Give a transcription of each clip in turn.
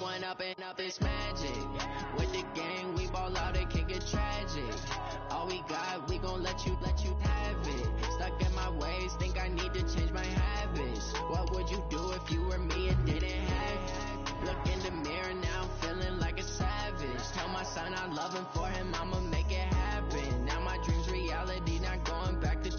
One up and up, it's magic. With the gang, we ball out, it can get tragic. All we got, we gon' let you have it. Stuck in my ways, think I need to change my habits. What would you do if you were me and didn't have it? Look in the mirror now, I'm feeling like a savage. Tell my son I love him, for him I'ma make it happen. Now my dream's reality, not going back to.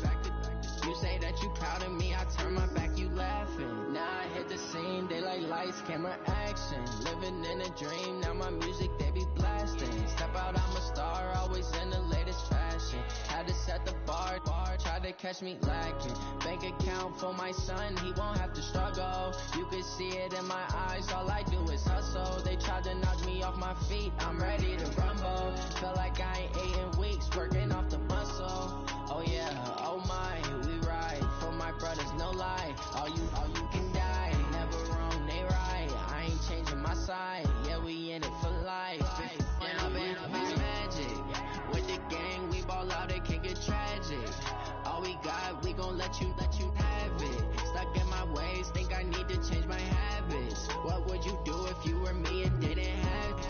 You say that you proud of me, I turn my back, you laughing. Now I hit the scene, daylight lights, camera action. Living in a dream, now my music they be blasting. Step out, I'm a star, always in the latest fashion. Had to set the bar, tried to catch me lacking. Bank account for my son, he won't have to struggle. You can see it in my eyes, all I do is hustle. They tried to knock me off my feet, I'm ready to rumble. Feel like I ain't ate in weeks, working off the muscle. Oh yeah, oh my, we ride for my brothers, no lie. All you can die, never wrong, they right. I ain't changing my side, yeah, we in it for life. Now it's magic. With the gang, we ball out, it can get tragic. All we got, we gon' let you have it. Stuck in my ways, think I need to change my habits. What would you do if you were me and didn't have it?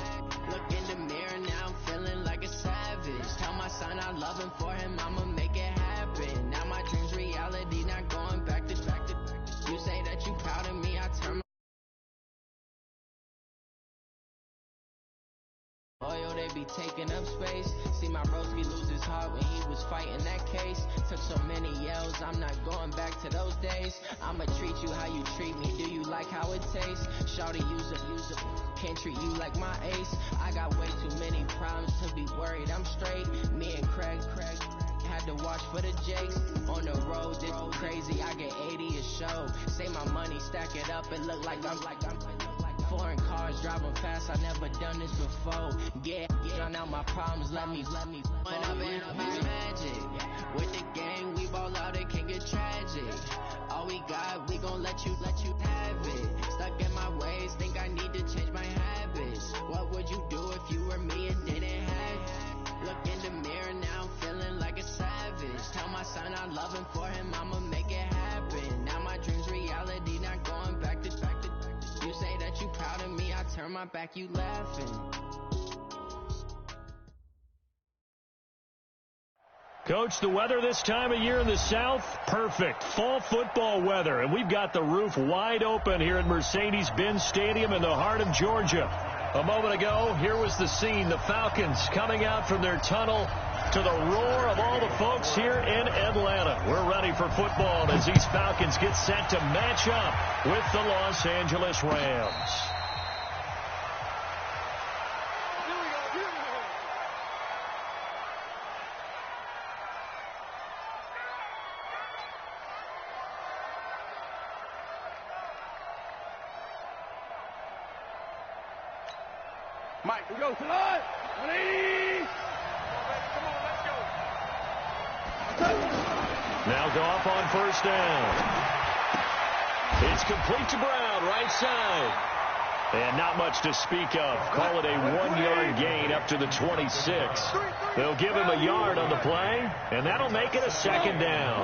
Look in the mirror now, I'm feeling like a savage. Tell my son I love him, for him I'ma make it happen. Now my dream's reality, not going back to. You say that you proud of me, I turn my oil, they be taking up space. See my broski lose his heart when he was fighting that case. Took so many yells, I'm not going back to those days. I'ma treat you how you treat me, do you like how it tastes? Shawty, use up, can't treat you like my ace. I got way too many problems to be worried, I'm straight. Me and Craig had to watch for the Jakes. On the road, it's crazy, I get 80 a show. Say my money, stack it up, it look like I'm foreign cars, driving fast, I never done this before. Yeah, drown out my problems, let me One up and up, it's magic. With the gang, we ball out, it can get tragic. All we got, we gon' let you have it. Stuck in my ways, think I need to change my habits. What would you do if you were me and didn't have it? Look in the mirror now, I'm feeling like a savage. Tell my son I love him, for him I'ma make it happen. Now my dream's reality, not going back to. You say that you proud of me, I turn my back, you laughing. Coach, the weather this time of year in the South, perfect. Fall football weather, and we've got the roof wide open here at Mercedes-Benz Stadium in the heart of Georgia. A moment ago, here was the scene. The Falcons coming out from their tunnel to the roar of all the folks here in Atlanta. We're ready for football as these Falcons get set to match up with the Los Angeles Rams. Mike, we go tonight. 180. Come on, let's go. Now go up on first down. It's complete to Brown, right side. And not much to speak of. Call it a 1-yard gain up to the 26. They'll give him a yard on the play, and that'll make it a second down.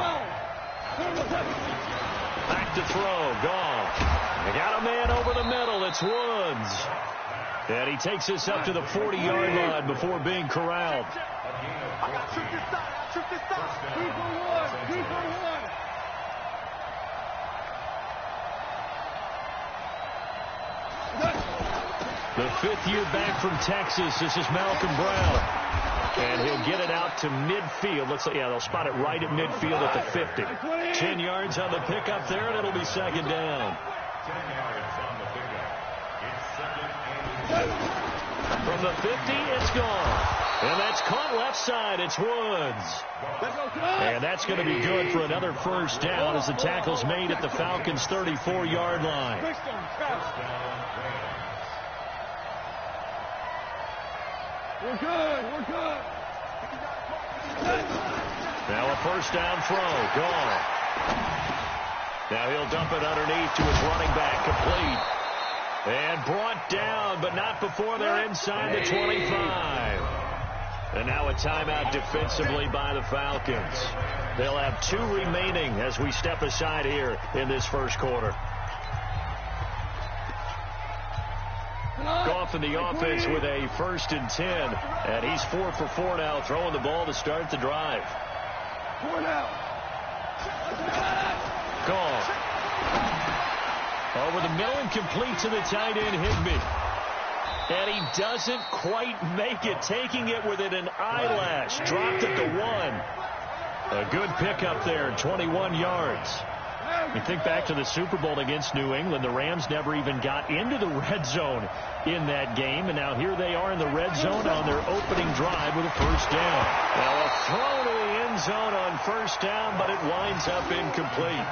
Back to throw, gone. They got a man over the middle. It's Woods. And he takes this up to the 40-yard line before being corralled. I got trick this side. 3 for 1. 3 for 1. The fifth year back from Texas. This is Malcolm Brown. And he'll get it out to midfield. Let's say, yeah, they'll spot it right at midfield at the 50. 10 yards on the pickup there, and it'll be second down. 10 yards on the pickup. It's second and 10. From the 50, it's gone. And that's caught left side. It's Woods. And that's going to be good for another first down as the tackle's made at the Falcons' 34-yard line. We're good. Now a first down throw. Gone. Now he'll dump it underneath to his running back. Complete. And brought down, but not before they're inside the 25. And now a timeout defensively by the Falcons. They'll have 2 remaining as we step aside here in this first quarter. off in the offense with a 1st and 10. And he's 4 for 4 now, throwing the ball to start the drive. 4 now. Gone. Over the middle and complete to the tight end, Higbee. And he doesn't quite make it, taking it within an eyelash. Dropped it to 1. A good pickup there, 21 yards. You think back to the Super Bowl against New England, the Rams never even got into the red zone in that game, and now here they are in the red zone on their opening drive with a 1st down. Now a throw to the end zone on 1st down, but it winds up incomplete.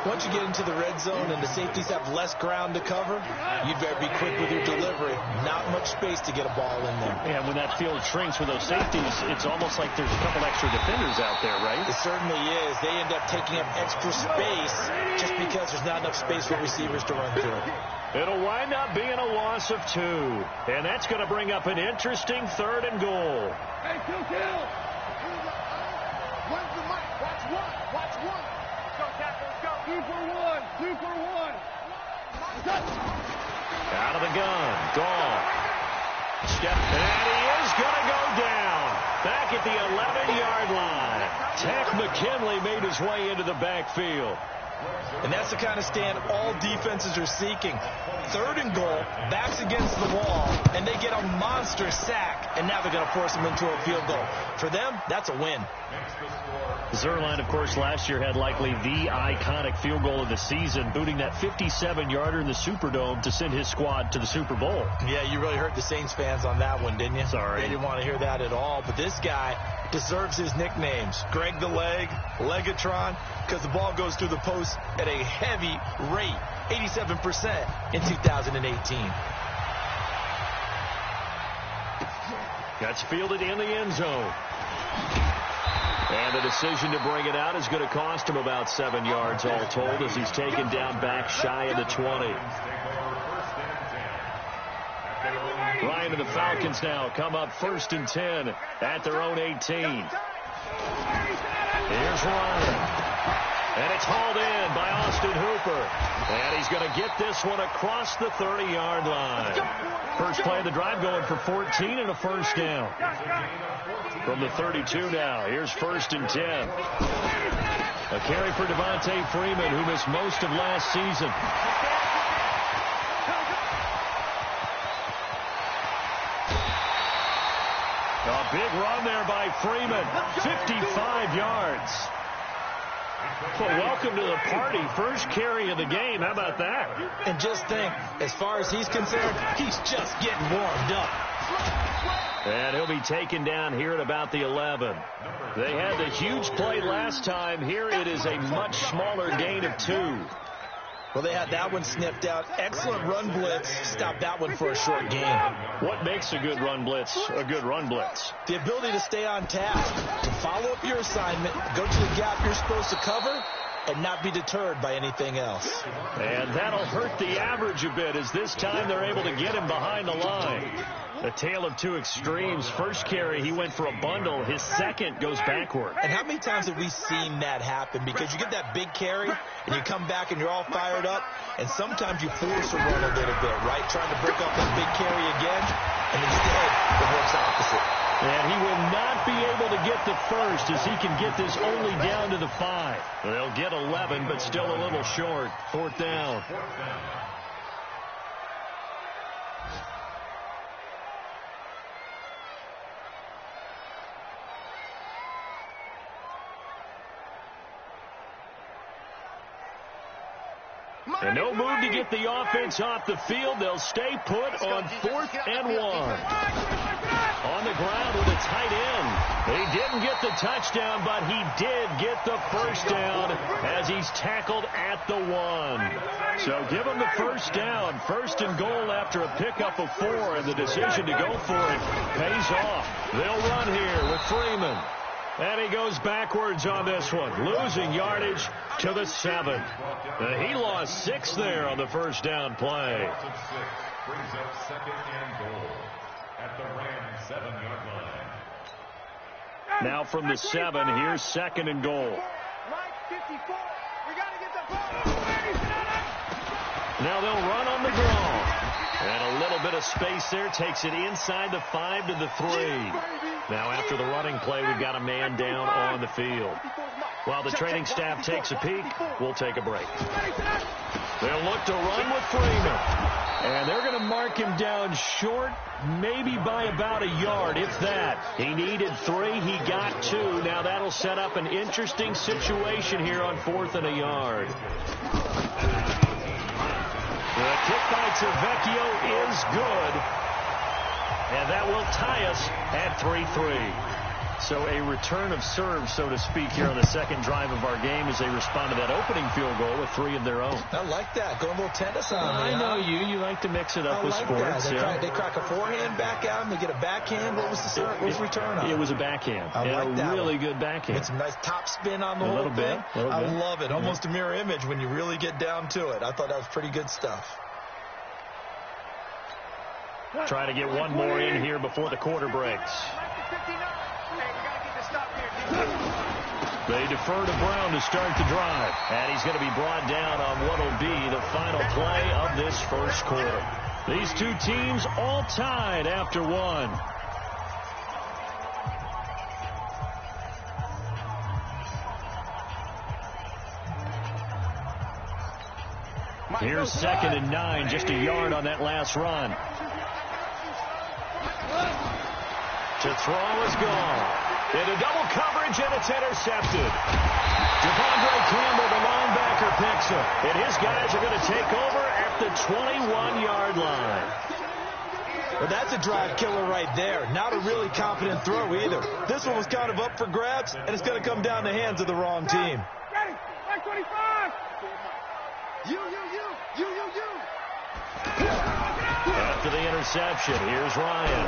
Once you get into the red zone and the safeties have less ground to cover, you'd better be quick with your delivery. Not much space to get a ball in there. And when that field shrinks with those safeties, it's almost like there's a couple extra defenders out there, right? It certainly is. They end up taking up extra space just because there's not enough space for receivers to run through. It'll wind up being a loss of 2. And that's going to bring up an interesting 3rd and goal. Hey, kill. Where's the mic? Watch one. Go, tackles, go. 2 for 1. Out of the gun. Gone. Step. And he is going to go down. Back at the 11-yard line. Tack McKinley made his way into the backfield. And that's the kind of stand all defenses are seeking. 3rd and goal, backs against the wall, and they get a monster sack. And now they're going to force them into a field goal. For them, that's a win. Zuerlein, of course, last year had likely the iconic field goal of the season, booting that 57-yarder in the Superdome to send his squad to the Super Bowl. Yeah, you really hurt the Saints fans on that one, didn't you? Sorry. They didn't want to hear that at all. But this guy deserves his nicknames. Greg the Leg, Legatron, because the ball goes through the post at a heavy rate, 87% in 2018. Gets fielded in the end zone. And the decision to bring it out is going to cost him about 7 yards all told as he's taken down back shy of the 20. Ryan and the Falcons now come up 1st and 10 at their own 18. Here's Ryan. And it's hauled in by Austin Hooper. And he's going to get this one across the 30-yard line. First play of the drive going for 14 and a 1st down. From the 32 now, here's 1st and 10. A carry for Devontae Freeman, who missed most of last season. A big run there by Freeman, 55 yards. Well, welcome to the party. First carry of the game. How about that? And just think, as far as he's concerned, he's just getting warmed up. And he'll be taken down here at about the 11. They had the huge play last time. Here it is a much smaller gain of 2. Well, they had that one sniffed out. Excellent run blitz. Stopped that one for a short gain. What makes a good run blitz a good run blitz? The ability to stay on task, to follow up your assignment, go to the gap you're supposed to cover, and not be deterred by anything else. And that'll hurt the average a bit as this time they're able to get him behind the line. A tale of 2 extremes. First carry, he went for a bundle. His second goes backward. And how many times have we seen that happen? Because you get that big carry, and you come back and you're all fired up, and sometimes you force a run a little bit, right? Trying to break up that big carry again, and instead it works opposite. And he will not be able to get the first as he can get this only down to the 5. They'll get 11, but still a little short. 4th down. And no move to get the offense off the field. They'll stay put on 4th and 1. On the ground with a tight end. He didn't get the touchdown, but he did get the 1st down as he's tackled at the 1. So give him the 1st down. 1st and goal after a pickup of 4, and the decision to go for it pays off. They'll run here with Freeman. And he goes backwards on this one, losing yardage to the 7. He lost 6 there on the 1st down play. Brings up 2nd and goal at the Rams 7-yard line. Now from the 7, here's 2nd and goal. Now they'll run on the draw. And a little bit of space there. Takes it inside the 5 to the 3. Now after the running play, we've got a man down on the field. While the training staff takes a peek, we'll take a break. They'll look to run with Freeman. And they're going to mark him down short, maybe by about a yard, if that. He needed 3. He got 2. Now that'll set up an interesting situation here on 4th and a yard. The kick by Tavecchio is good. And that will tie us at 3-3. So a return of serve, so to speak, here on the second drive of our game as they respond to that opening field goal with 3 of their own. I like that. Going a little tennis on me. I know you. You like to mix it up with sports. They crack a forehand back out and they get a backhand. What was the serve? What was the return on? It was a backhand. And a really good backhand. It's a nice top spin on the whole thing. I love it. Almost a mirror image when you really get down to it. I thought that was pretty good stuff. Try to get one more in here before the quarter breaks. They defer to Brown to start the drive. And he's going to be brought down on what will be the final play of this first quarter. These two teams all tied after one. Here's 2nd and 9, just a yard on that last run. To throw is gone. Into double coverage, and it's intercepted. Devondre Campbell, the linebacker, picks him. And his guys are going to take over at the 21-yard line. Well, that's a drive killer right there. Not a really confident throw either. This one was kind of up for grabs, and it's going to come down the hands of the wrong team. Ready, 25. You. After the interception, here's Ryan.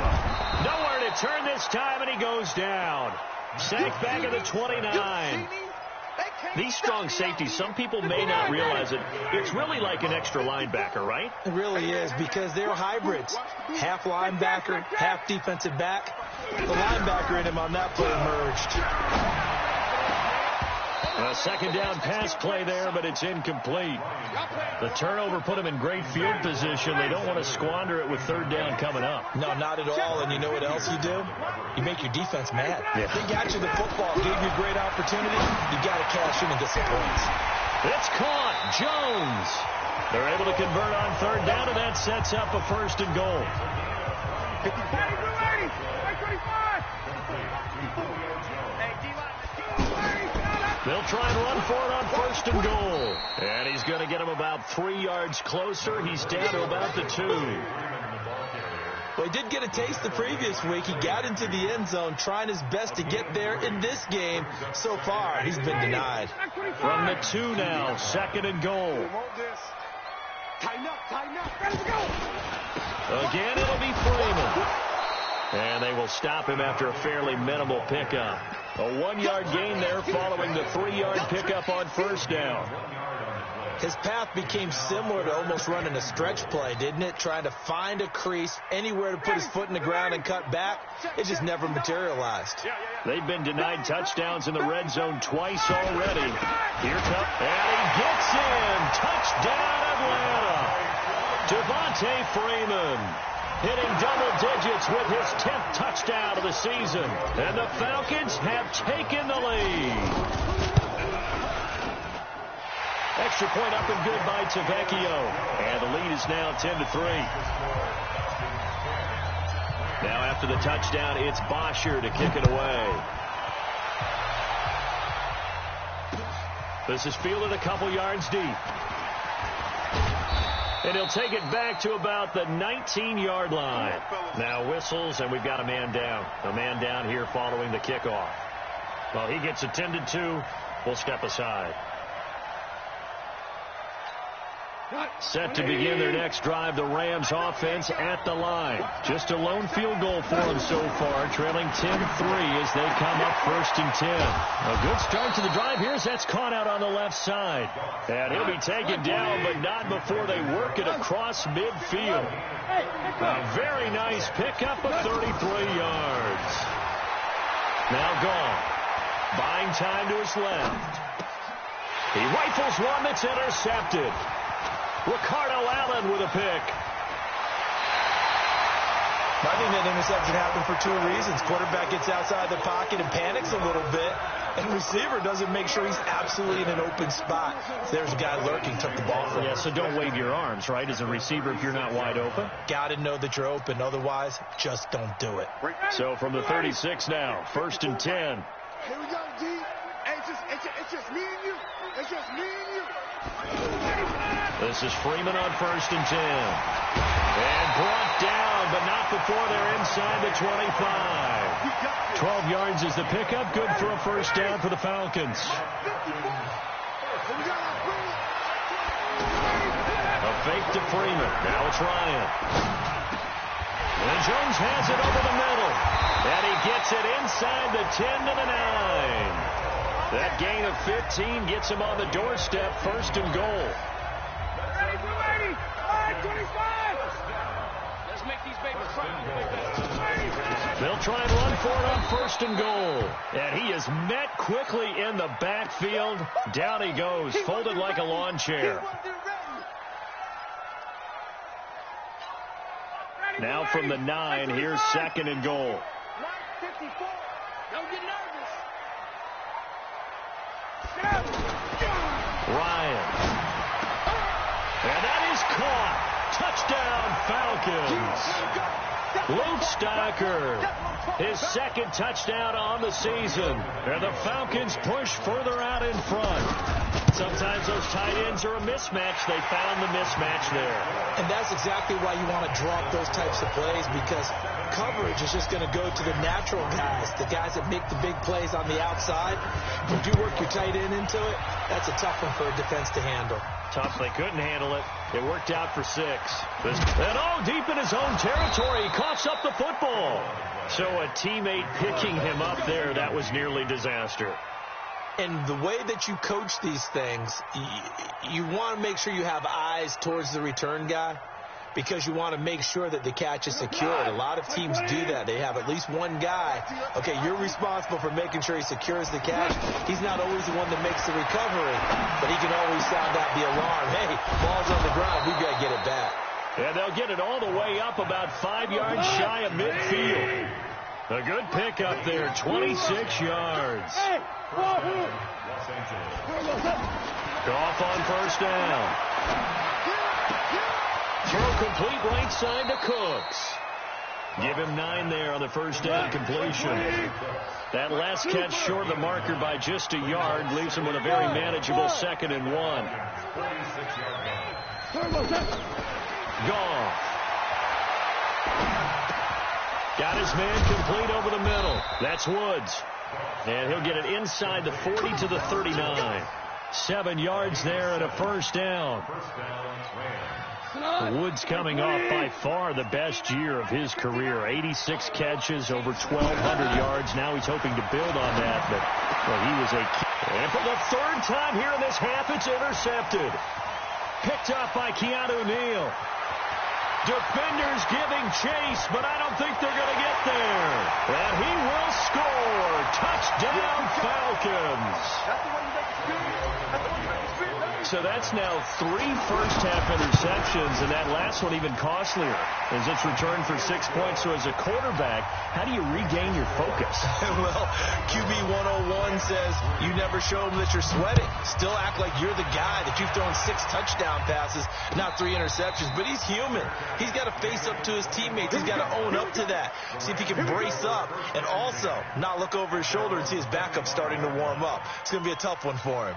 Nowhere to turn this time, and he goes down. Sacked back at the 29. These strong safeties, some people may not realize it. It's really like an extra linebacker, right? It really is, because they're hybrids. Half linebacker, half defensive back. The linebacker in him on that play emerged. A second down pass play there, but it's incomplete. The turnover put them in great field position. They don't want to squander it with 3rd down coming up. No, not at all. And you know what else you do? You make your defense mad. Yeah. They got you the football, gave you a great opportunity. You got to cash in and get some points. It's caught. Jones. They're able to convert on 3rd down, and that sets up a 1st and goal. They'll try and run for it on 1st and goal. And he's going to get him about 3 yards closer. He's down to about the 2. Well, he did get a taste the previous week. He got into the end zone trying his best to get there in this game. So far, he's been denied. From the 2 now, 2nd and goal. Tighten up. Ready to go. Again, it'll be Freeman. And they will stop him after a fairly minimal pickup. A 1-yard gain there following the 3-yard pickup on 1st down. His path became similar to almost running a stretch play, didn't it? Trying to find a crease, anywhere to put his foot in the ground and cut back. It just never materialized. They've been denied touchdowns in the red zone twice already. Here comes, and he gets in. Touchdown, Atlanta. Devontae Freeman hitting double digits with his 10th touchdown of the season. And the Falcons have taken the lead. Extra point up and good by Tavecchio. And the lead is now 10-3. Now after the touchdown, it's Bosher to kick it away. This is fielded a couple yards deep. And he'll take it back to about the 19-yard line. Now whistles, and we've got a man down. A man down here following the kickoff. Well, he gets attended to. We'll step aside. Set to begin their next drive, the Rams offense at the line. Just a lone field goal for them so far, trailing 10-3 as they come up 1st and 10. A good start to the drive. Here's that's caught out on the left side. And he'll be taken down, but not before they work it across midfield. A very nice pickup of 33 yards. Now gone. Buying time to his left. He rifles one that's intercepted. Ricardo Allen with a pick. I think that interception happened for two reasons. Quarterback gets outside the pocket and panics a little bit, and receiver doesn't make sure he's absolutely in an open spot. There's a guy lurking, took the ball from him. Yeah, so don't wave your arms, right, as a receiver if you're not wide open. Got to know that you're open. Otherwise, just don't do it. So from the 36 now, 1st and 10. Here we go, G. It's just me and you. It's just me and you. This is Freeman on 1st and 10. And brought down, but not before they're inside the 25. 12 yards is the pickup. Good for a first down for the Falcons. A fake to Freeman. Now it's Ryan. And Jones has it over the middle. And he gets it inside the 10 to the 9. That gain of 15 gets him on the doorstep, 1st and goal. Ready. 25. Let's make these babies cry. They'll try and run for it on 1st and goal. And he is met quickly in the backfield. Down he goes, folded like a lawn chair. Now from the 9, here's 2nd and goal. 54. Don't get nervous. Ryan. And that is caught. Touchdown, Falcons. Luke Stocker, his 2nd touchdown on the season. And the Falcons push further out in front. Sometimes those tight ends are a mismatch. They found the mismatch there. And that's exactly why you want to drop those types of plays, because coverage is just going to go to the natural guys, the guys that make the big plays on the outside. If you work your tight end into it, that's a tough one for a defense to handle. Tough. They couldn't handle it. It worked out for 6. And deep in his own territory, he coughs up the football. So a teammate picking him up there, that was nearly disaster. And the way that you coach these things, you want to make sure you have eyes towards the return guy, because you want to make sure that the catch is secured. A lot of teams do that. They have at least one guy. Okay, you're responsible for making sure he secures the catch. He's not always the one that makes the recovery, but he can always sound out the alarm. Hey, ball's on the ground. We've got to get it back. And they'll get it all the way up about 5 yards shy of midfield. A good pickup there, 26 yards. Goff on 1st down. Throw complete right side to Cooks. Give him 9 there on the 1st down completion. That last catch short of the marker by just a yard leaves him with a very manageable 2nd and 1. Goff. Got his man complete over the middle. That's Woods. And he'll get it inside the 40 to the 39. 7 yards there and a first down. Woods coming off by far the best year of his career. 86 catches, over 1,200 yards. Now he's hoping to build on that, but well, he was a key. And for the 3rd time here in this half, it's intercepted. Picked up by Keanu Neal. Defenders giving chase, but I don't think they're going to get there. And he will score. Touchdown, Falcons. So that's now 3 first-half interceptions, and that last one even costlier as it's returned for 6 points. So as a quarterback, how do you regain your focus? Well, QB 101 says you never show them that you're sweating. Still act like you're the guy, that you've thrown 6 touchdown passes, not 3 interceptions. But he's human. He's got to face up to his teammates. He's got to own up to that. See if he can brace up and also not look over his shoulder and see his backup starting to warm up. It's going to be a tough one for him.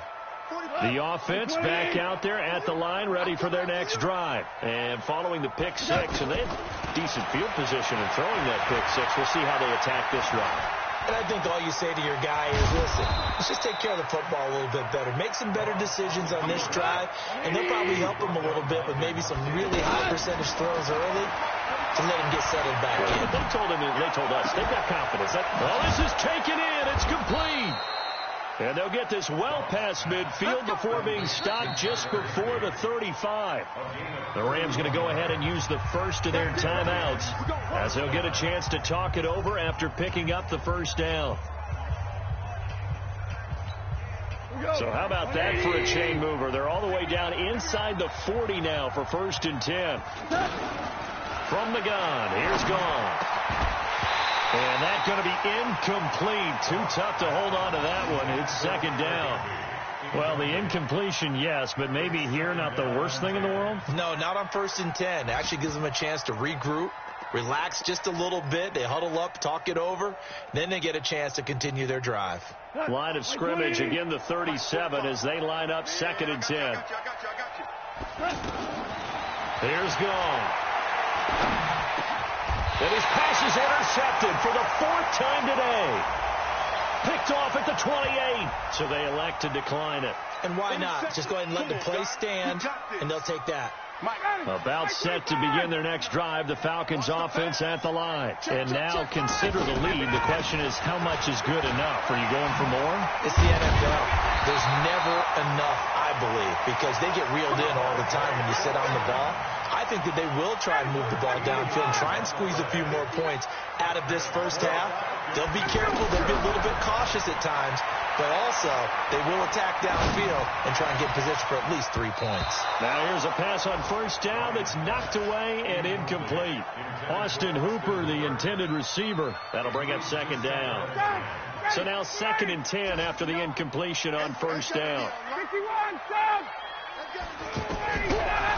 The offense back out there at the line, ready for their next drive. And following the pick 6, and they have decent field position in throwing that pick 6. We'll see how they attack this drive. And I think all you say to your guy is, listen, let's just take care of the football a little bit better. Make some better decisions on this drive, and they'll probably help him a little bit with maybe some really high percentage throws early to let him get settled back in. They told us, they've got confidence. This is taken in. It's complete. And they'll get this well past midfield before being stopped just before the 35. The Rams going to go ahead and use the first of their timeouts as they'll get a chance to talk it over after picking up the first down. So how about that for a chain mover? They're all the way down inside the 40 now for 1st and 10. From the gun, here's gone. And that's going to be incomplete. Too tough to hold on to that one. It's second down. Well, the incompletion, yes, but maybe here not the worst thing in the world? No, not on 1st and 10. Actually gives them a chance to regroup, relax just a little bit. They huddle up, talk it over. Then they get a chance to continue their drive. Line of scrimmage, again the 37 as they line up 2nd and 10. Here's gone. And his pass is intercepted for the 4th time today. Picked off at the 28. So they elect to decline it. And why not? Just go ahead and let the play stand, and they'll take that. About set to begin their next drive, the Falcons offense at the line. And now consider the lead. The question is, how much is good enough? Are you going for more? It's the NFL. There's never enough, I believe, because they get reeled in all the time when you sit on the ball. I think that they will try and move the ball downfield and try and squeeze a few more points out of this first half. They'll be careful. They'll be a little bit cautious at times, but also they will attack downfield and try and get position for at least 3 points. Now here's a pass on 1st down that's knocked away and incomplete. Austin Hooper, the intended receiver. That'll bring up 2nd down. So now 2nd and 10 after the incompletion on 1st down.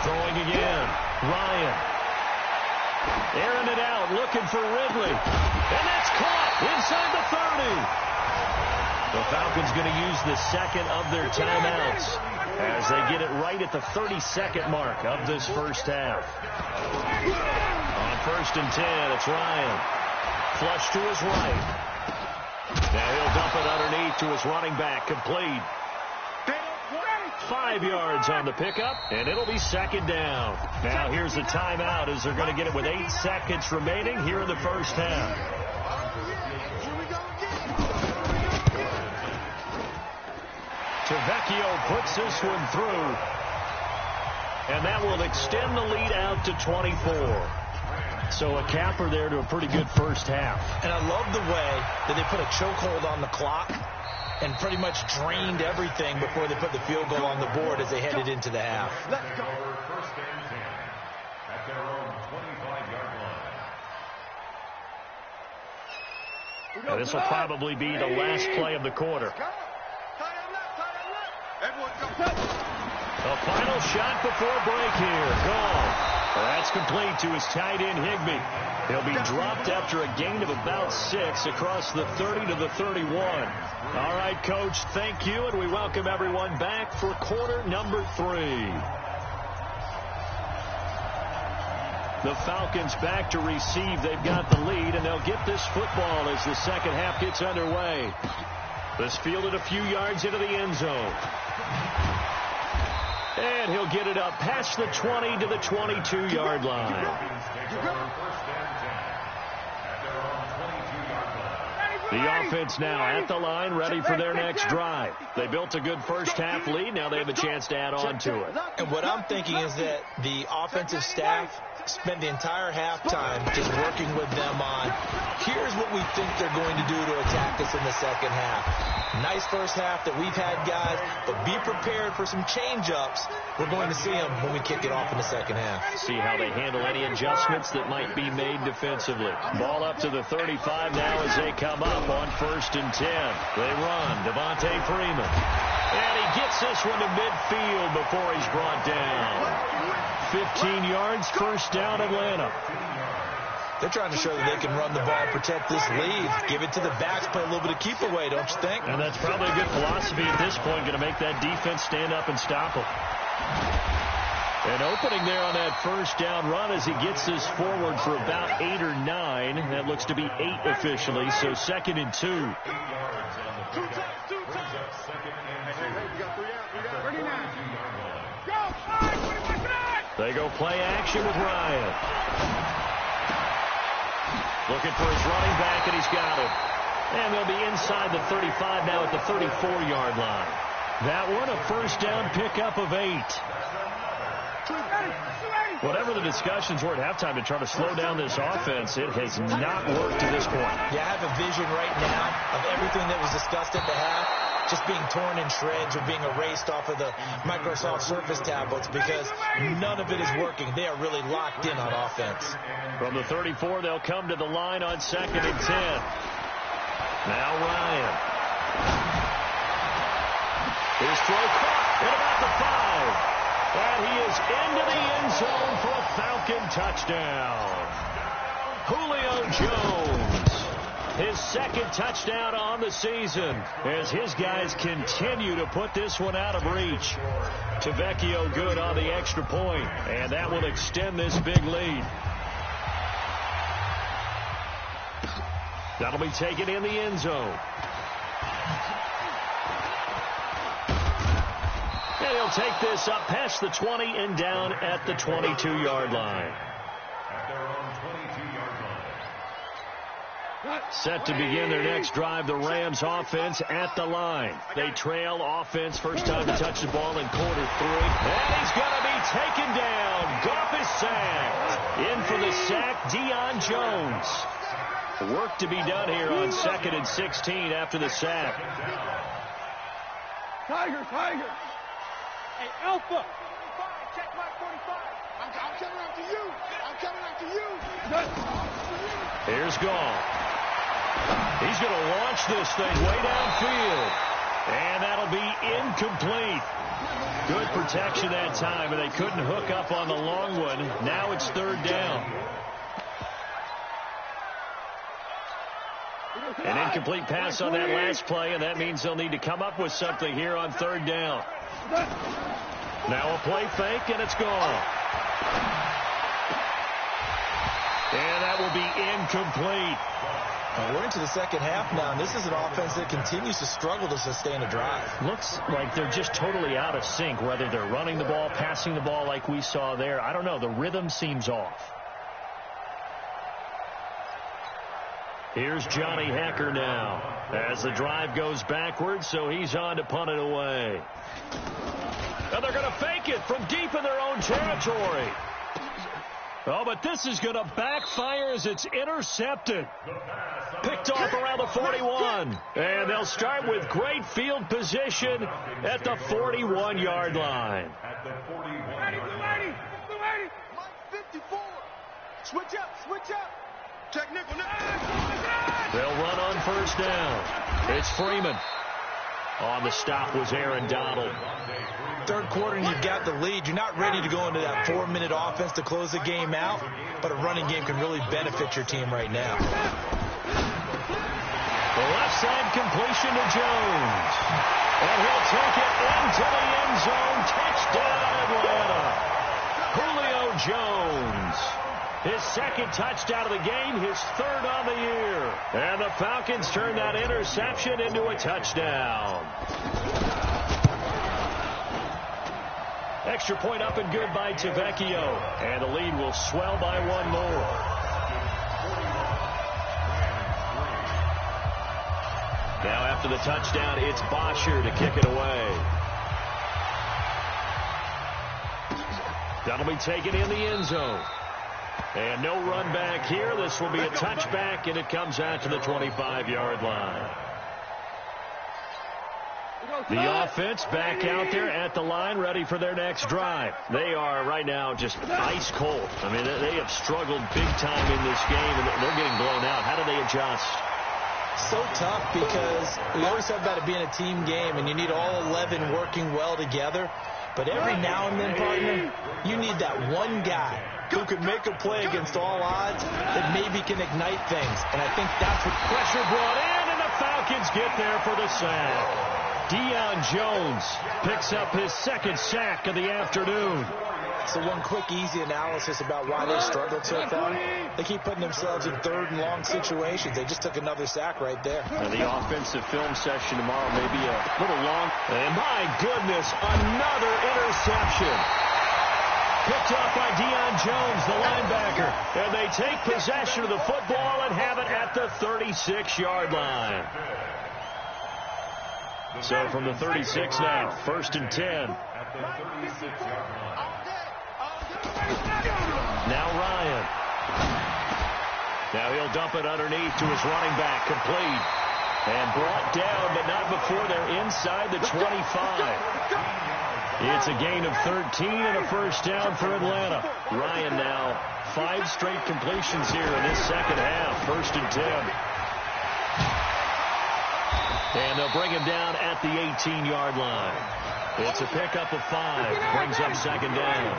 Throwing again. Ryan. Airing it out, looking for Ridley. And that's caught inside the 30. The Falcons going to use the 2nd of their timeouts as they get it right at the 32nd mark of this first half. On 1st and 10, it's Ryan. Flush to his right. Now he'll dump it underneath to his running back, complete. 5 yards on the pickup, and it'll be 2nd down. Now here's the timeout as they're going to get it with 8 seconds remaining here in the first half. Tavecchio puts this one through, and that will extend the lead out to 24. So a capper there to a pretty good first half. And I love the way that they put a chokehold on the clock and pretty much drained everything before they put the field goal on the board as they headed into the half. Let's go. 1st and 10 at their own 25-yard line. And this will probably be the last play of the quarter. The final shot before break here. Gone. That's complete to his tight end, Higbee. He'll be dropped after a gain of about 6 across the 30 to the 31. All right, Coach, thank you, and we welcome everyone back for quarter number 3. The Falcons back to receive. They've got the lead, and they'll get this football as the second half gets underway. This fielded a few yards into the end zone. And he'll get it up past the 20 to the 22-yard line. The offense now at the line, ready for their next drive. They built a good first half lead. Now they have a chance to add on to it. And what I'm thinking is that the offensive staff spent the entire halftime just working with them on, here's what we think they're going to do to attack us in the second half. Nice first half that we've had, guys, but be prepared for some change-ups. We're going to see them when we kick it off in the second half. See how they handle any adjustments that might be made defensively. Ball up to the 35 now as they come up on 1st and 10. They run. Devontae Freeman. And he gets this one to midfield before he's brought down. 15 yards, first down, Atlanta. They're trying to show that they can run the ball, protect this lead, give it to the backs, play a little bit of keep away, don't you think? And that's probably a good philosophy at this point, going to make that defense stand up and stop them. And opening there on that first down run as he gets this forward for about 8 or 9. That looks to be 8 officially, so 2nd and 2. They go play action with Ryan. Looking for his running back, and he's got him. And they'll be inside the 35 now at the 34-yard line. That one, a first down pickup of 8. Whatever the discussions were at halftime to try to slow down this offense, it has not worked to this point. Yeah, I have a vision right now of everything that was discussed at the half. just being torn in shreds or being erased off of the Microsoft Surface tablets because none of it is working. They are really locked in on offense. From the 34, they'll come to the line on 2nd and 10. Now Ryan. His throw caught at about the 5. And he is into the end zone for a Falcon touchdown. Julio Jones, his 2nd touchdown on the season as his guys continue to put this one out of reach. Tavecchio good on the extra point, and that will extend this big lead. That'll be taken in the end zone. And he'll take this up past the 20 and down at the 22-yard line. Set to begin their next drive, the Rams offense at the line. They trail offense, first time to touch the ball in quarter 3. And he's going to be taken down. Goff is sacked. In for the sack, Deion Jones. Work to be done here on 2nd and 16 after the sack. Tiger. Hey, Alpha. Check my 45. I'm coming after you. Here's Goff. He's going to launch this thing way downfield. And that'll be incomplete. Good protection that time, and they couldn't hook up on the long one. Now it's 3rd down. An incomplete pass on that last play, and that means they'll need to come up with something here on 3rd down. Now a play fake, and it's gone. And that will be incomplete. We're into the second half now, and this is an offense that continues to struggle to sustain a drive. Looks like they're just totally out of sync, whether they're running the ball, passing the ball like we saw there. I don't know. The rhythm seems off. Here's Johnny Hecker now as the drive goes backwards, so he's on to punt it away. And they're going to fake it from deep in their own territory. Oh, but this is going to backfire as it's intercepted. Picked off around the 41. And they'll start with great field position at the 41-yard line. At the 41. Ready. 54. Switch up. Technical. They'll run on 1st down. It's Freeman. On the stop was Aaron Donald. 3rd quarter and you've got the lead. You're not ready to go into that 4-minute offense to close the game out, but a running game can really benefit your team right now. The left side completion to Jones. And he'll take it into the end zone. Touchdown, Atlanta. Julio Jones. His 2nd touchdown of the game, his 3rd on the year. And the Falcons turn that interception into a touchdown. Extra point up and good by Tavecchio. And the lead will swell by 1 more. Now after the touchdown, it's Bosher to kick it away. That'll be taken in the end zone. And no run back here. This will be a touchback, and it comes out to the 25-yard line. The offense back out there at the line, ready for their next drive. They are right now just ice cold. I mean, they have struggled big time in this game, and they're getting blown out. How do they adjust? So tough because we always talk about it being a team game, and you need all 11 working well together. But every now and then, partner, you need that one guy who could make a play against all odds that maybe can ignite things. And I think that's what pressure brought in, and the Falcons get there for the sack. Deion Jones picks up his 2nd sack of the afternoon. So one quick, easy analysis about why they struggled so far. They keep putting themselves in 3rd and long situations. They just took another sack right there. And the offensive film session tomorrow may be a little long. And my goodness, another interception. Picked off by Deion Jones, the linebacker. And they take possession of the football and have it at the 36-yard line. So from the 36 now, 1st and 10. Now Ryan. Now he'll dump it underneath to his running back, complete. And brought down, but not before they're inside the 25. It's a gain of 13 and a first down for Atlanta. Ryan now 5 straight completions here in this second half. 1st and 10. And they'll bring him down at the 18-yard line. It's a pickup of 5. Brings up 2nd down.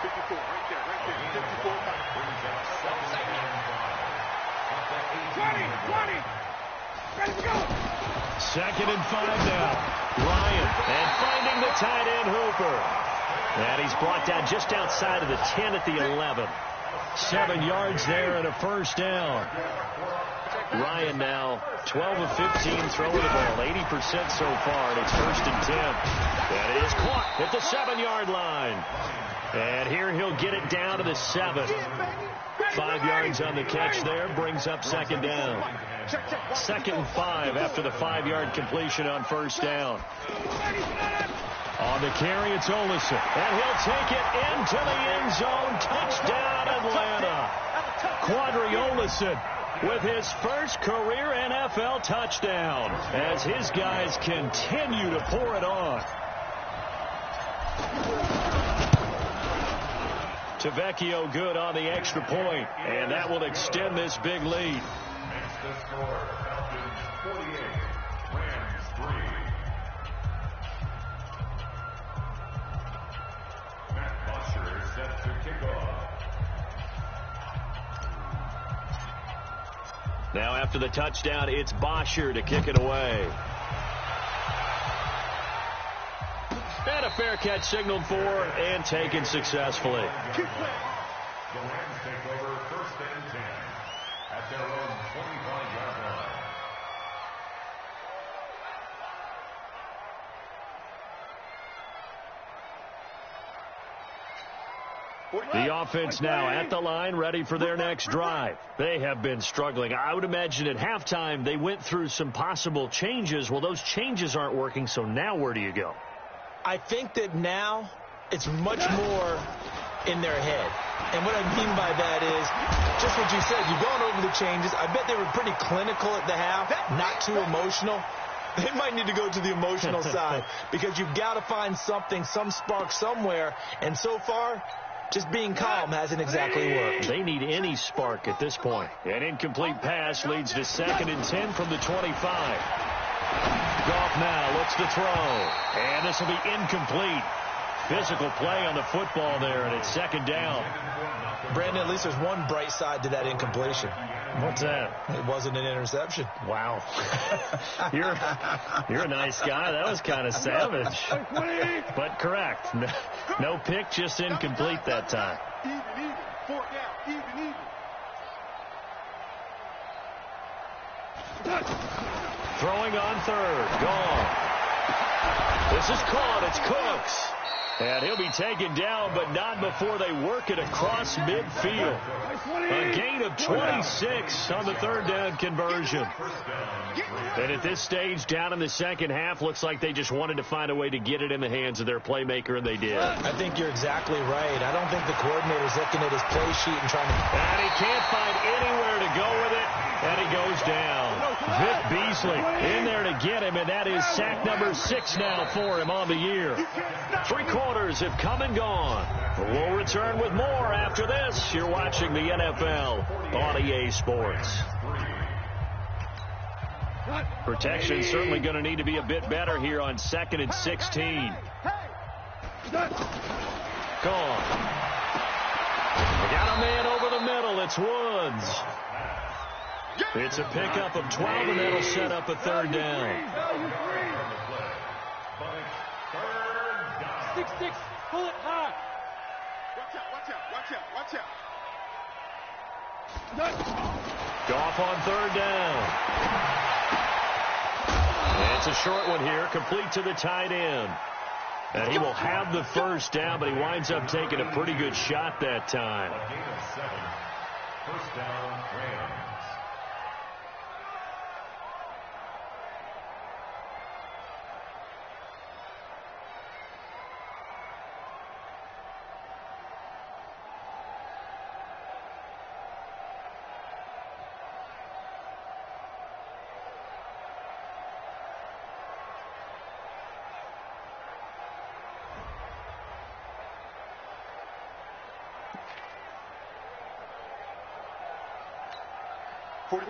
54, right there, 54. 20. Ready to go. 2nd and 5 now. Ryan, and finding the tight end Hooper. And he's brought down just outside of the 10 at the 11. 7 yards there and a first down. Ryan now 12 of 15 throwing the ball, 80% so far, and it's 1st and 10. That is caught at the 7-yard line. And here he'll get it down to the 7. 5 yards on the catch there, brings up 2nd down. 2nd and 5 after the 5-yard completion on first down. On the carry, it's Olsen, and he'll take it into the end zone. Touchdown, Atlanta. Quadri Olsen with his first career NFL touchdown as his guys continue to pour it on. Tavecchio good on the extra point, and that will extend this big lead. Makes the score Falcons 48, Rams 3. Matt Bosher is set to kick off. Now after the touchdown, it's Bosher to kick it away. And a fair catch signaled for and taken successfully. The Rams take over 1st and 10 at their own 25-yard line. The offense now at the line, ready for their next drive. They have been struggling. I would imagine at halftime they went through some possible changes. Well, those changes aren't working, so now where do you go? I think that now it's much more in their head. And what I mean by that is just what you said. You've gone over the changes. I bet they were pretty clinical at the half, not too emotional. They might need to go to the emotional side because you've got to find something, some spark somewhere. And so far, just being calm hasn't exactly worked. They need any spark at this point. An incomplete pass leads to 2nd and 10 from the 25. Goff now looks to throw, and this will be incomplete. Physical play on the football there, and it's 2nd down. Brandon, at least there's one bright side to that incompletion. What's that? It wasn't an interception. Wow. You're a nice guy. That was kind of savage. But correct. No pick, just incomplete that time. Even. 4 down. Even. Throwing on 3rd. Gone. This is caught. It's Cooks. And he'll be taken down, but not before they work it across midfield. A gain of 26 on the 3rd down conversion. And at this stage, down in the second half, looks like they just wanted to find a way to get it in the hands of their playmaker, and they did. I think you're exactly right. I don't think the coordinator's looking at his play sheet and trying to... And he can't find anywhere to go with it, and he goes down. Vic Beasley in there to get him, and that is sack number 6 now for him on the year. 3 quarters have come and gone. We'll return with more after this. You're watching the NFL on EA Sports. Protection certainly going to need to be a bit better here on 2nd and 16. Gone. We got a man over the middle. It's Woods. It's a pickup of 12, and that'll set up a 3rd down. 6-6. Pull it high. Watch out. Goff on 3rd down. And it's a short one here, complete to the tight end. And he will have the first down, but he winds up taking a pretty good shot that time. A gain of 7. First down, Rams. 20.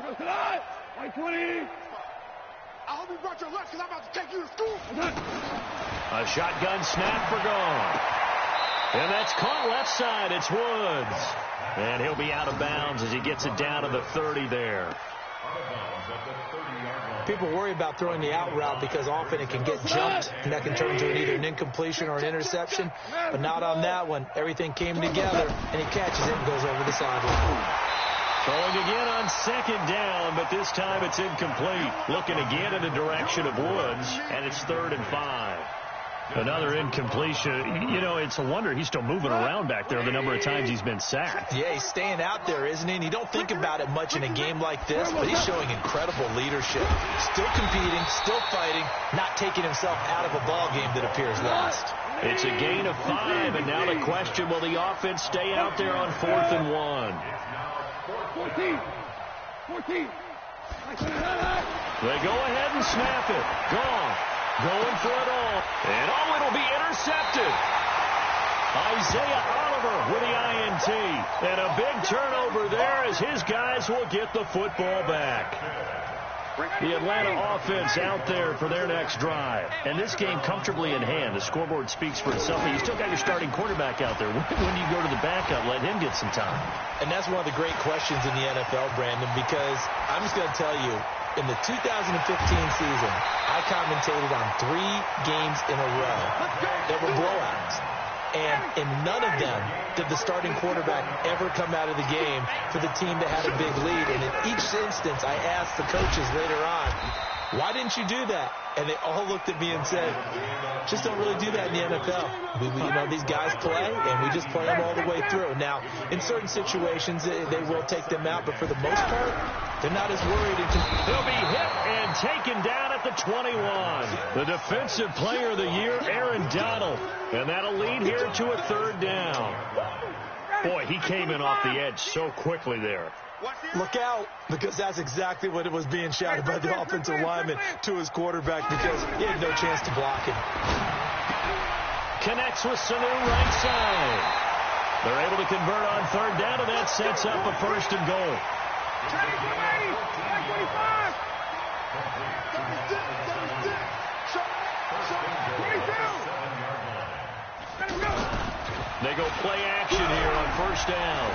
I hope you brought your lunch because I'm about to take you to school. A shotgun snap for gone. And that's caught left side. It's Woods. And he'll be out of bounds as he gets it down to the 30 there. People worry about throwing the out route because often it can get jumped, and that can turn into either an incompletion or an interception. But not on that one. Everything came together, and he catches it and goes over the sideline. Throwing again on second down, but this time it's incomplete. Looking again in the direction of Woods, and it's 3rd and 5. Another incompletion. You know, it's a wonder he's still moving around back there the number of times he's been sacked. Yeah, he's staying out there, isn't he? And you don't think about it much in a game like this, but he's showing incredible leadership. Still competing, still fighting, not taking himself out of a ball game that appears lost. It's a gain of 5, and now the question, will the offense stay out there on 4th and 1? 14. They go ahead and snap it. Gone. Going for it all. And it'll be intercepted. Isaiah Oliver with the INT. And a big turnover there as his guys will get the football back. The Atlanta offense out there for their next drive. And this game comfortably in hand. The scoreboard speaks for itself. But you still got your starting quarterback out there. When do you go to the backup? Let him get some time. And that's one of the great questions in the NFL, Brandon, because I'm just going to tell you, in the 2015 season, I commentated on 3 games in a row that were blowouts. And in none of them did the starting quarterback ever come out of the game for the team that had a big lead. And in each instance, I asked the coaches later on, why didn't you do that? And they all looked at me and said, just don't really do that in the NFL. You know, these guys play, and we just play them all the way through. Now, in certain situations, they will take them out, but for the most part, they're not as worried. He'll be hit and taken down at the 21. The defensive player of the year, Aaron Donald. And that'll lead here to a 3rd down. Boy, he came in off the edge so quickly there. Look out, because that's exactly what it was being shouted by the offensive lineman to his quarterback because he had no chance to block him. Connects with Sanu right side. They're able to convert on 3rd down, and that sets up a 1st and goal. They go play action here on 1st down.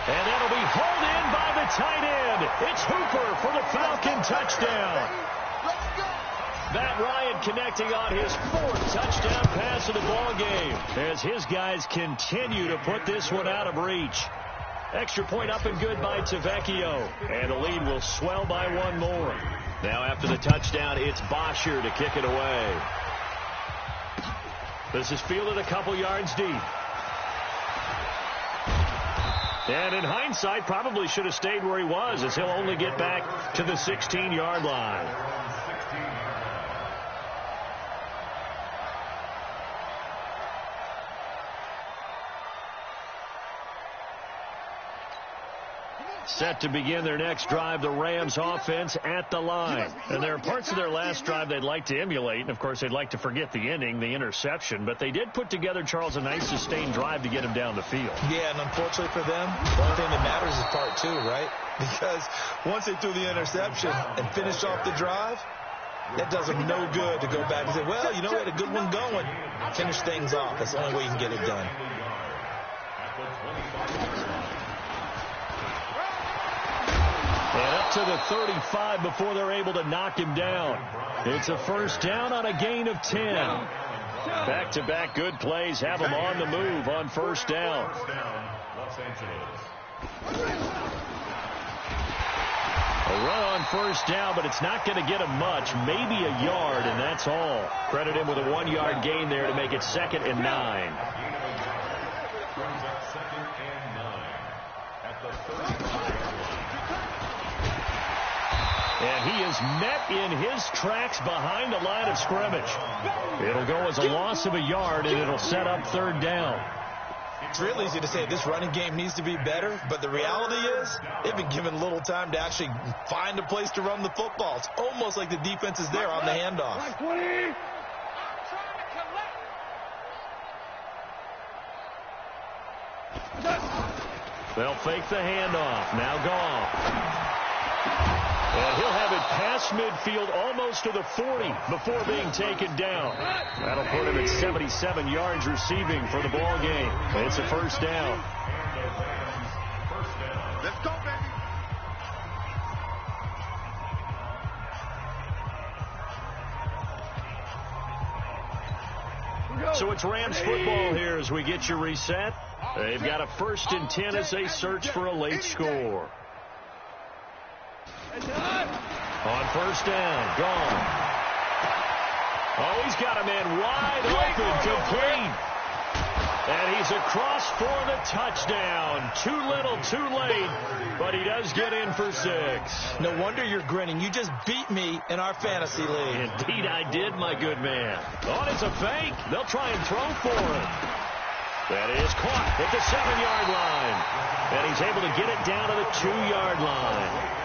And that'll be hauled in by the tight end. It's Hooper for the Falcon touchdown. Matt Ryan connecting on his 4th touchdown pass of the ball game as his guys continue to put this one out of reach. Extra point up and good by Tavecchio. And the lead will swell by 1 more. Now after the touchdown, it's Bosher to kick it away. This is fielded a couple yards deep. And in hindsight, probably should have stayed where he was as he'll only get back to the 16-yard line. Set to begin their next drive, the Rams offense at the line. And there are parts of their last drive they'd like to emulate. And, of course, they'd like to forget the ending, the interception. But they did put together, Charles, a nice sustained drive to get him down the field. Yeah, and unfortunately for them, the only thing that matters is part 2, right? Because once they threw the interception and finished off the drive, that does them no good to go back and say, well, you know, we had a good one going. Finish things off. That's the only way you can get it done. And up to the 35 before they're able to knock him down. It's a 1st down on a gain of 10. Back-to-back good plays have them on the move on 1st down. A run on 1st down, but it's not going to get him much. Maybe a yard, and that's all. Credit him with a 1-yard gain there to make it 2nd and 9. And he is met in his tracks behind the line of scrimmage. It'll go as a loss of a yard, and it'll set up 3rd down. It's real easy to say this running game needs to be better, but the reality is they've been given little time to actually find a place to run the football. It's almost like the defense is there on the handoff. They'll fake the handoff. Now Goff. And he'll have it past midfield almost to the 40 before being taken down. That'll put him at 77 yards receiving for the ball game. It's a first down. Let's go, baby. So it's Rams football here as we get you reset. They've got a 1st and 10 as they search for a late score. On first down, gone. Oh, he's got a man wide open, complete. And he's across for the touchdown. Too little, too late, but he does get in for 6. No wonder you're grinning. You just beat me in our fantasy league. Indeed I did, my good man. Oh, it's a fake. They'll try and throw for him. That is caught at the 7-yard line. And he's able to get it down to the 2-yard line.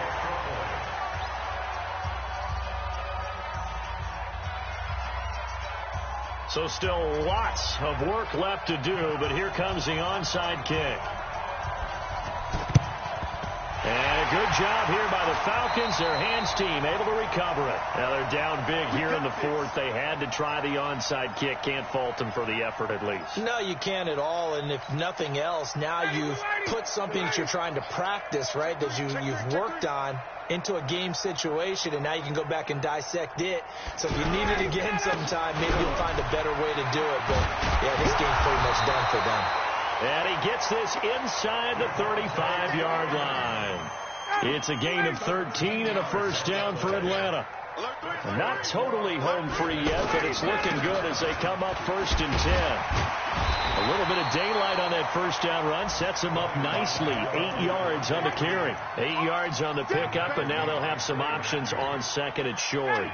So still lots of work left to do, but here comes the onside kick. And a good job here by the Falcons. Their hands team able to recover it. Now they're down big here in the 4th. They had to try the onside kick. Can't fault them for the effort at least. No, you can't at all. And if nothing else, now you've put something that you're trying to practice, right, that you've worked on into a game situation, and now you can go back and dissect it. So if you need it again sometime, maybe you'll find a better way to do it. But, yeah, this game's pretty much done for them. And he gets this inside the 35-yard line. It's a gain of 13 and a first down for Atlanta. Not totally home free yet, but it's looking good as they come up 1st and 10. A little bit of daylight on that first down run sets them up nicely. 8 yards on the carry. 8 yards on the pickup, and now they'll have some options on 2nd and short.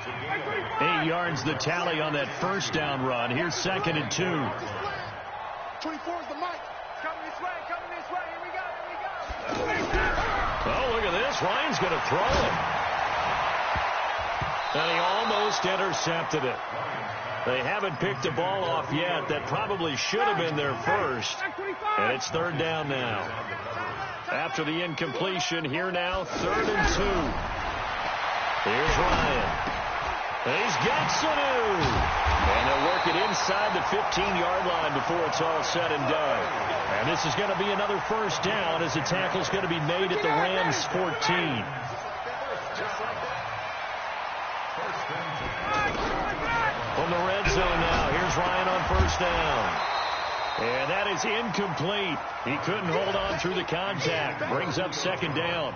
8 yards the tally on that first down run. Here's 2nd and 2. 24 is the mic. Coming this way, here we go. Oh, look at this. Ryan's going to throw it. And he almost intercepted it. They haven't picked a ball off yet. That probably should have been their first. And it's 3rd down now. After the incompletion, here now, 3rd and 2. Here's Ryan. And he's got Sanu. And they'll work it inside the 15-yard line before it's all said and done. And this is going to be another first down as the tackle's going to be made at the Rams 14. From the red zone now, here's Ryan on first down. And that is incomplete. He couldn't hold on through the contact. Brings up 2nd down.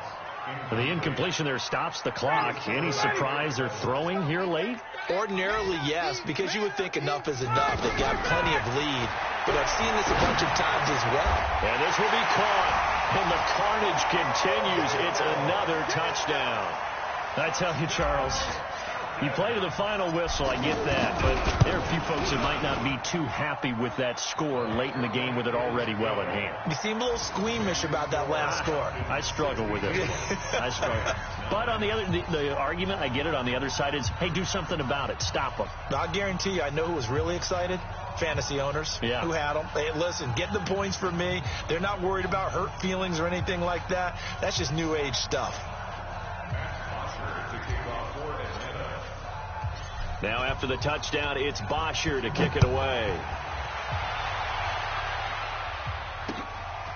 The incompletion there stops the clock. Any surprise they're throwing here late? Ordinarily, yes, because you would think enough is enough. They've got plenty of lead. But I've seen this a bunch of times as well. And this will be caught. And the carnage continues. It's another touchdown. I tell you, Charles, you play to the final whistle, I get that, but there are a few folks that might not be too happy with that score late in the game with it already well in hand. You seem a little squeamish about that last score. I struggle with it. I struggle. But on the argument, I get it, on the other side is, hey, do something about it. Stop them. I'll guarantee you, I know who was really excited. Fantasy owners who had them. Hey, listen, get the points for me. They're not worried about hurt feelings or anything like that. That's just new age stuff. Now after the touchdown, it's Bosher to kick it away.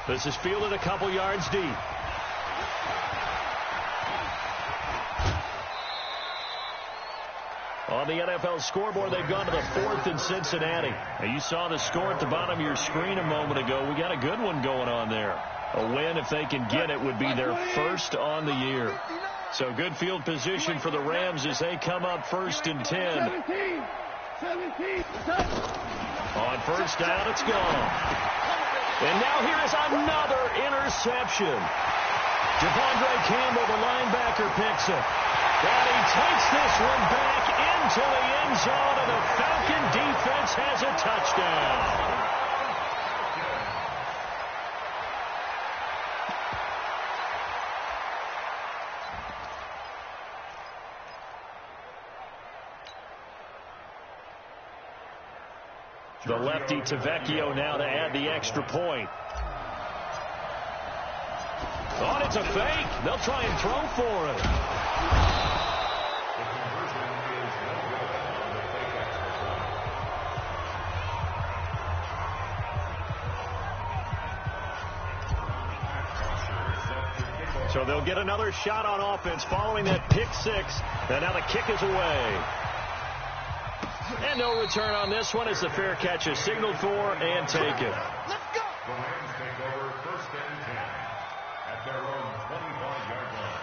This is fielded a couple yards deep. On the NFL scoreboard, they've gone to the 4th in Cincinnati. Now, you saw the score at the bottom of your screen a moment ago. We got a good one going on there. A win, if they can get it, would be their first on the year. So good field position for the Rams as they come up 1st and 10. 17. On first down, it's gone. And now here is another interception. Devondre Campbell, the linebacker, picks it. And he takes this one back into the end zone, and the Falcon defense has a touchdown. The lefty Tavecchio now to add the extra point. Oh, and it's a fake. They'll try and throw for it. The conversion is no good on the fake extra point. So they'll get another shot on offense following that pick six. And now the kick is away. And no return on this one as the fair catch is signaled for and taken. Let's go. The Rams take over 1st and 10 at their own 25-yard line.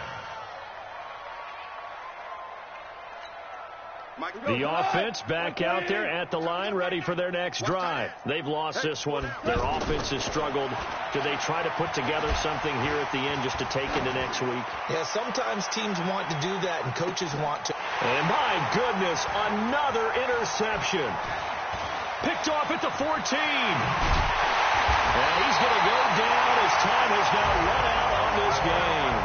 The offense back out there at the line, ready for their next drive. They've lost this one. Their offense has struggled. Do they try to put together something here at the end just to take into next week? Yeah, sometimes teams want to do that, and coaches want to. And my goodness, another interception. Picked off at the 14. And he's going to go down as time has now run out on this game.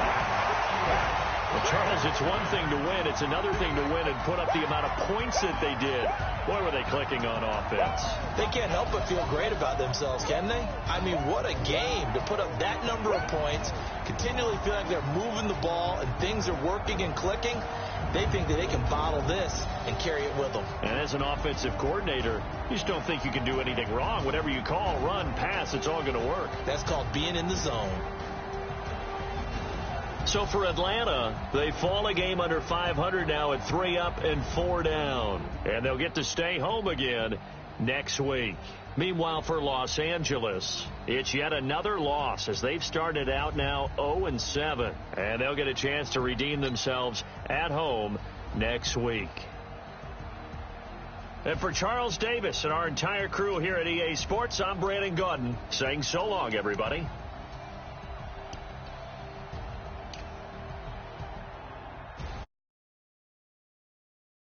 Well, Charles, it's one thing to win. It's another thing to win and put up the amount of points that they did. Boy, were they clicking on offense. They can't help but feel great about themselves, can they? I mean, what a game to put up that number of points, continually feel like they're moving the ball and things are working and clicking. They think that they can bottle this and carry it with them. And as an offensive coordinator, you just don't think you can do anything wrong. Whatever you call, run, pass, it's all going to work. That's called being in the zone. So for Atlanta, they fall a game under 500 now at 3 up and 4 down. And they'll get to stay home again next week. Meanwhile, for Los Angeles, it's yet another loss as they've started out now 0-7. And they'll get a chance to redeem themselves at home next week. And for Charles Davis and our entire crew here at EA Sports, I'm Brandon Gaudin saying so long, everybody.